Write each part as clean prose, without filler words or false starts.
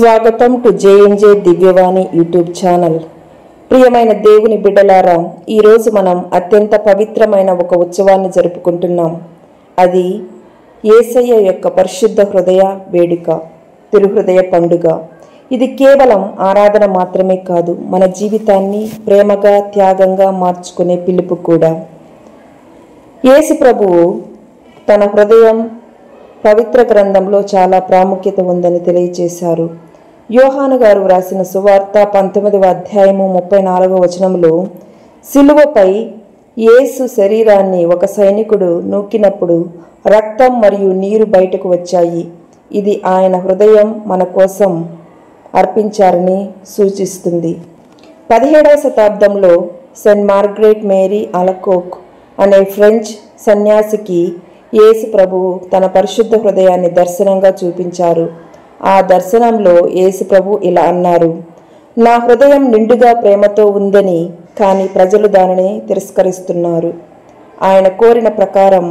స్వాగతం to JNJ Divyavani YouTube channel. ప్రియమైన దేవుని బిడ్డలారా, ఈరోజు మనం అత్యంత పవిత్రమైన ఒక ఉత్సవాన్ని జరుపుకుంటున్నాం. అది యేసయ్య యొక్క పరిశుద్ధ హృదయ వేడుక, తిరుహృదయ పండుగ. ఇది కేవలం ఆరాధన మాత్రమే కాదు, మన జీవితాన్ని ప్రేమగా త్యాగంగా మార్చుకునే పిలుపు కూడా. యేసు ప్రభువు తన హృదయం పవిత్ర గ్రంథంలో చాలా ప్రాముఖ్యత ఉందని తెలియజేశారు. యోహాను గారు వ్రాసిన సువార్త 19వ అధ్యాయము 34వ వచనంలో, సిలువపై యేసు శరీరాన్ని ఒక సైనికుడు నూకినప్పుడు రక్తం మరియు నీరు బయటకు వచ్చాయి. ఇది ఆయన హృదయం మన కోసం అర్పించారని సూచిస్తుంది. 17వ శతాబ్దంలో సెయింట్ మార్గరెట్ మేరీ అలకోక్ అనే ఫ్రెంచ్ సన్యాసికి యేసు ప్రభువు తన పరిశుద్ధ హృదయాన్ని దర్శనంగా చూపించారు. ఆ దర్శనంలో యేసు ప్రభు ఇలా అన్నారు: నా హృదయం నిండుగా ప్రేమతో ఉందని, కానీ ప్రజలు దానిని తిరస్కరిస్తున్నారు. ఆయన కోరిన ప్రకారం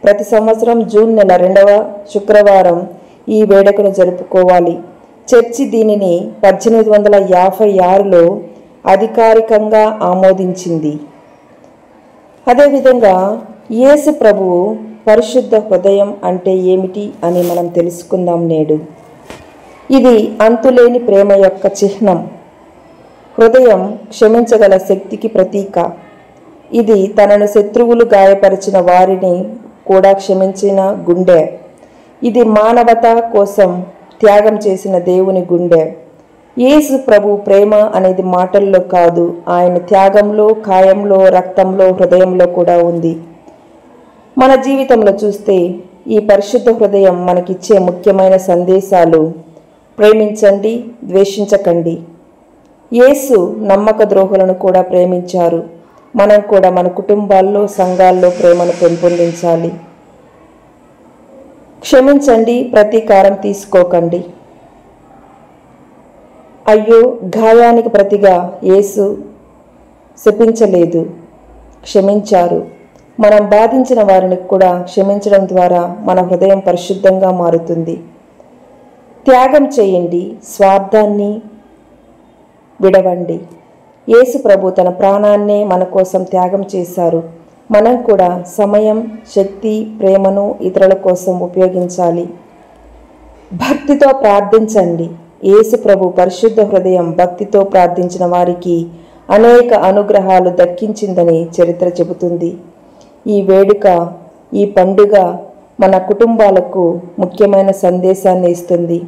ప్రతి సంవత్సరం జూన్ నెల 2వ శుక్రవారం ఈ వేడుకను జరుపుకోవాలి. చర్చి దీనిని 1856లో అధికారికంగా ఆమోదించింది. అదేవిధంగా యేసు ప్రభువు పరిశుద్ధ హృదయం అంటే ఏమిటి అని మనం తెలుసుకుందాం నేడు. ఇది అంతులేని ప్రేమ యొక్క చిహ్నం. హృదయం క్షమించగల శక్తికి ప్రతీక. ఇది తనను శత్రువులు గాయపరిచిన వారిని కూడా క్షమించిన గుండె. ఇది మానవత కోసం త్యాగం చేసిన దేవుని గుండె. యేసు ప్రభు ప్రేమ అనేది మాటల్లో కాదు, ఆయన త్యాగంలో, కాయంలో, రక్తంలో, హృదయంలో కూడా ఉంది. మన జీవితంలో చూస్తే ఈ పరిశుద్ధ హృదయం మనకిచ్చే ముఖ్యమైన సందేశాలు: ప్రేమించండి, ద్వేషించకండి. యేసు నమ్మక ద్రోహులను కూడా ప్రేమించారు. మనం కూడా మన కుటుంబాల్లో, సంఘాల్లో ప్రేమను పెంపొందించాలి. క్షమించండి, ప్రతీకారం తీసుకోకండి. అయ్యో, గాయానికి ప్రతిగా యేసు శపించలేదు, క్షమించారు. మనం బాధించిన వారిని కూడా క్షమించడం ద్వారా మన హృదయం పరిశుద్ధంగా మారుతుంది. త్యాగం చేయండి, స్వార్థాన్ని విడవండి. యేసు ప్రభు తన ప్రాణాన్నే మన కోసం త్యాగం చేశారు. మనం కూడా సమయం, శక్తి, ప్రేమను ఇతరుల కోసం ఉపయోగించాలి. భక్తితో ప్రార్థించండి. యేసు ప్రభు పరిశుద్ధ హృదయం భక్తితో ప్రార్థించిన వారికి అనేక అనుగ్రహాలు దక్కించిందని చరిత్ర చెబుతుంది. ఈ వేడుక, ఈ పండుగ మన కుటుంబాలకు ముఖ్యమైన సందేశాన్ని ఇస్తుంది.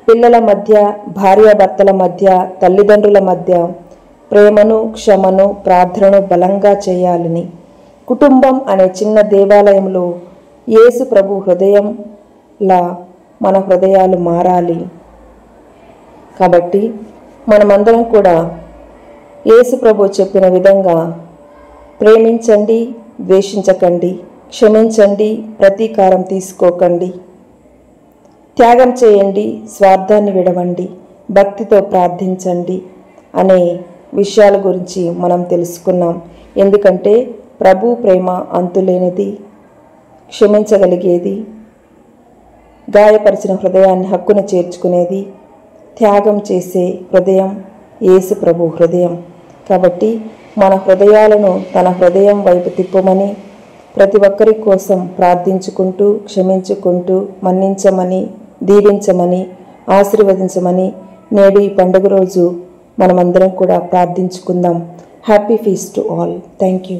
పిల్లల మధ్య, భార్యాభర్తల మధ్య, తల్లిదండ్రుల మధ్య ప్రేమను, క్షమను, ప్రార్థనను బలంగా చేయాలని. కుటుంబం అనే చిన్న దేవాలయంలో యేసు ప్రభు హృదయంలా మన హృదయాలు మారాలి. కాబట్టి మనమందరం కూడా యేసు ప్రభు చెప్పిన విధంగా ప్రేమించండి, ద్వేషించకండి, క్షమించండి, ప్రతీకారం తీసుకోకండి, త్యాగం చేయండి, స్వార్థాన్ని విడవండి, భక్తితో ప్రార్థించండి అనే విషయాల గురించి మనం తెలుసుకున్నాం. ఎందుకంటే ప్రభు ప్రేమ అంతులేనిది, క్షమించగలిగేది, గాయపరిచిన హృదయాన్ని హక్కున చేర్చుకునేది, త్యాగం చేసే హృదయం యేసు ప్రభు హృదయం. కాబట్టి మన హృదయాలను తన హృదయం వైపు తిప్పమని, ప్రతి ఒక్కరి కోసం ప్రార్థించుకుంటూ, క్షమించుకుంటూ, మన్నించమని, దీవించమని, ఆశీర్వదించమని నేడు ఈ పండుగ రోజు మనమందరం కూడా ప్రార్థించుకుందాం. Happy feast to all. Thank you.